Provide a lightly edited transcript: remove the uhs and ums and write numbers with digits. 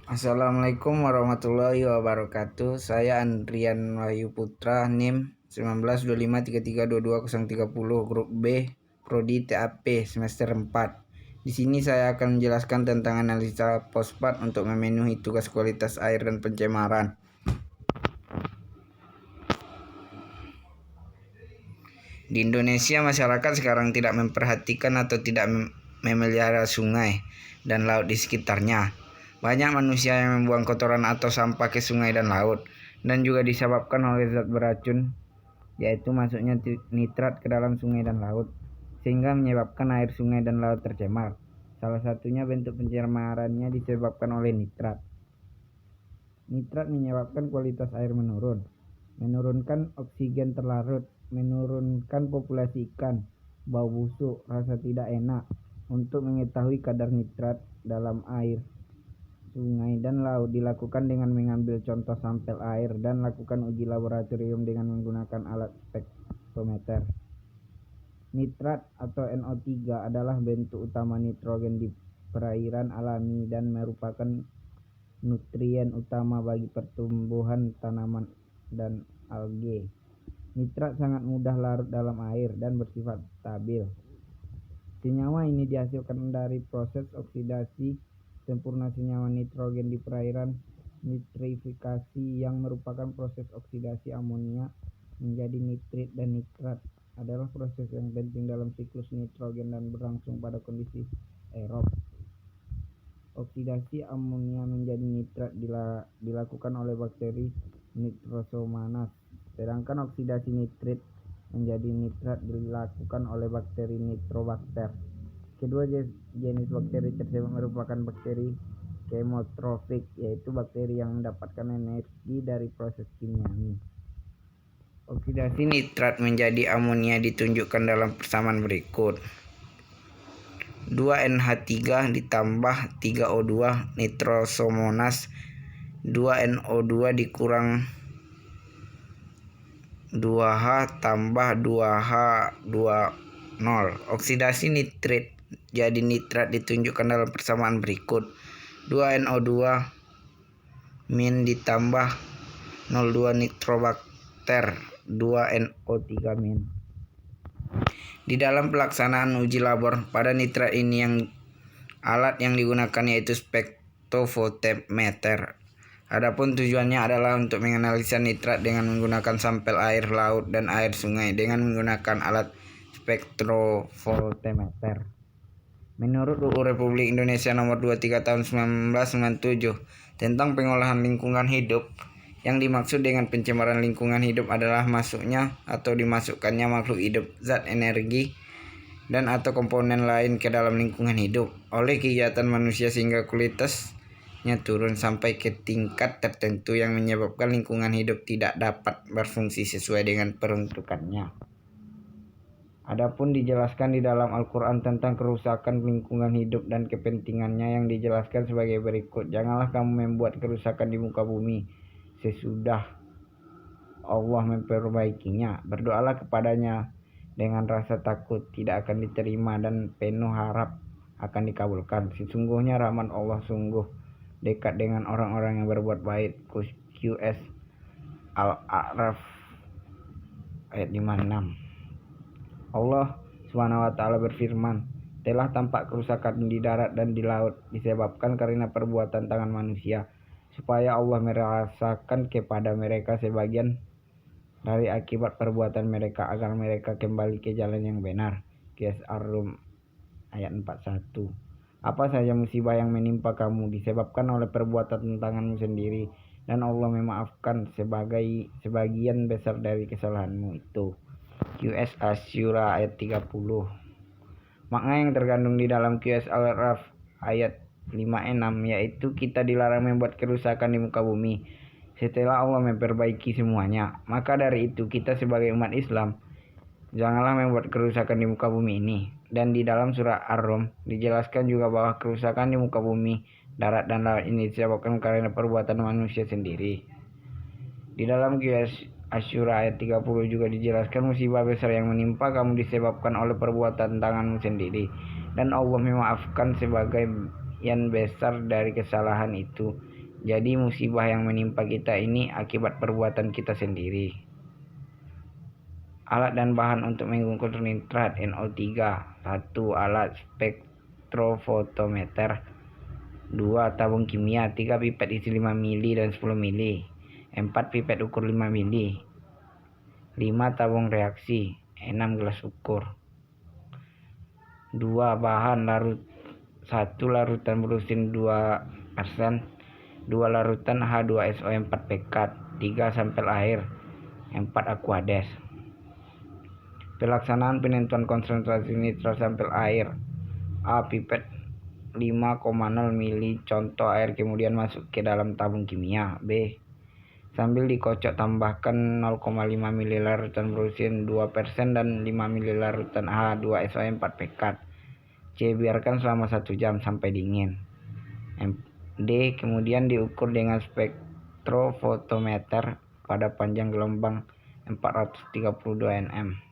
Assalamualaikum warahmatullahi wabarakatuh. Saya Andrian Wahyu Putra, NIM 1925332230, Grup B, Prodi TAP semester 4. Di sini saya akan menjelaskan tentang analisa fosfat untuk memenuhi tugas kualitas air dan pencemaran. Di Indonesia, masyarakat sekarang tidak memperhatikan atau tidak memelihara sungai dan laut di sekitarnya. Banyak manusia yang membuang kotoran atau sampah ke sungai dan laut, dan juga disebabkan oleh zat beracun, yaitu masuknya nitrat ke dalam sungai dan laut, sehingga menyebabkan air sungai dan laut tercemar. Salah satunya bentuk pencemarannya disebabkan oleh nitrat. Nitrat menyebabkan kualitas air menurunkan oksigen terlarut, menurunkan populasi ikan, bau busuk, rasa tidak enak. Untuk mengetahui kadar nitrat dalam air, sungai dan laut dilakukan dengan mengambil contoh sampel air dan lakukan uji laboratorium dengan menggunakan alat spektrometer. Nitrat atau NO3 adalah bentuk utama nitrogen di perairan alami dan merupakan nutrien utama bagi pertumbuhan tanaman dan alge. Nitrat sangat mudah larut dalam air dan bersifat stabil. Senyawa ini dihasilkan dari proses oksidasi sempurna senyawa nitrogen di perairan. Nitrifikasi yang merupakan proses oksidasi amonia menjadi nitrit dan nitrat adalah proses yang penting dalam siklus nitrogen dan berlangsung pada kondisi aerob. Oksidasi amonia menjadi nitrat dilakukan oleh bakteri Nitrosomonas, sedangkan oksidasi nitrit menjadi nitrat dilakukan oleh bakteri Nitrobakter. Kedua jenis bakteri tersebut merupakan bakteri kemotrofik, yaitu bakteri yang mendapatkan energi dari proses kimiawi. Oksidasi nitrat menjadi amonia ditunjukkan dalam persamaan berikut. 2NH3 ditambah 3O2 nitrosomonas, 2NO2 dikurang 2H tambah 2H20. Oksidasi nitrit jadi nitrat ditunjukkan dalam persamaan berikut. 2NO2 min ditambah 02 nitrobakter 2NO3 min. Di dalam pelaksanaan uji labor pada nitrat ini, alat yang digunakan yaitu spektrofotometer. Adapun tujuannya adalah untuk menganalisa nitrat dengan menggunakan sampel air laut dan air sungai dengan menggunakan alat spektrofotometer. Menurut UU Republik Indonesia Nomor 23 Tahun 1997 tentang pengolahan lingkungan hidup, yang dimaksud dengan pencemaran lingkungan hidup adalah masuknya atau dimasukkannya makhluk hidup, zat, energi, dan atau komponen lain ke dalam lingkungan hidup oleh kegiatan manusia sehingga kualitasnya turun sampai ke tingkat tertentu yang menyebabkan lingkungan hidup tidak dapat berfungsi sesuai dengan peruntukannya. Adapun dijelaskan di dalam Al-Quran tentang kerusakan lingkungan hidup dan kepentingannya yang dijelaskan sebagai berikut. Janganlah kamu membuat kerusakan di muka bumi sesudah Allah memperbaikinya. Berdoalah kepadanya dengan rasa takut tidak akan diterima dan penuh harap akan dikabulkan. Sesungguhnya rahmat Allah sungguh dekat dengan orang-orang yang berbuat baik. QS Al-A'raf ayat 56. Allah SWT berfirman, telah tampak kerusakan di darat dan di laut disebabkan karena perbuatan tangan manusia, supaya Allah merasakan kepada mereka sebagian dari akibat perbuatan mereka agar mereka kembali ke jalan yang benar. QS Ar-Rum ayat 41. Apa saja musibah yang menimpa kamu disebabkan oleh perbuatan tanganmu sendiri, dan Allah memaafkan sebagian besar dari kesalahanmu itu. QS Asy-Syura ayat 30. Makna yang terkandung di dalam QS Al-Raf ayat 56 yaitu kita dilarang membuat kerusakan di muka bumi setelah Allah memperbaiki semuanya. Maka dari itu kita sebagai umat Islam janganlah membuat kerusakan di muka bumi ini. Dan di dalam surah Ar-Rum dijelaskan juga bahwa kerusakan di muka bumi, darat dan laut ini disebabkan karena perbuatan manusia sendiri. Di dalam QS Asy-Syura ayat 30 juga dijelaskan musibah besar yang menimpa kamu disebabkan oleh perbuatan tanganmu sendiri, dan Allah memaafkan sebagian besar dari kesalahan itu. Jadi musibah yang menimpa kita ini akibat perbuatan kita sendiri. Alat dan bahan untuk mengukur nitrat NO3. 1. Alat spektrofotometer. 2. Tabung kimia. 3. Pipet isi 5 mili dan 10 mili. 4. Pipet ukur 5 mili. 5. Tabung reaksi. 6. Gelas ukur. 2. Bahan larut. 1. Larutan brusin 2%. 2. Larutan H2SO 4 pekat. 3. Sampel air. 4. Aquades. Pelaksanaan penentuan konsentrasi nitrat sampel air. A. Pipet 5,0 mili contoh air kemudian masuk ke dalam tabung kimia. B. Sambil dikocok tambahkan 0,5 mili larutan brusin 2% dan 5 mili larutan H2SO 4 pekat. C. Biarkan selama 1 jam sampai dingin. D. Kemudian diukur dengan spektrofotometer pada panjang gelombang 432 nm.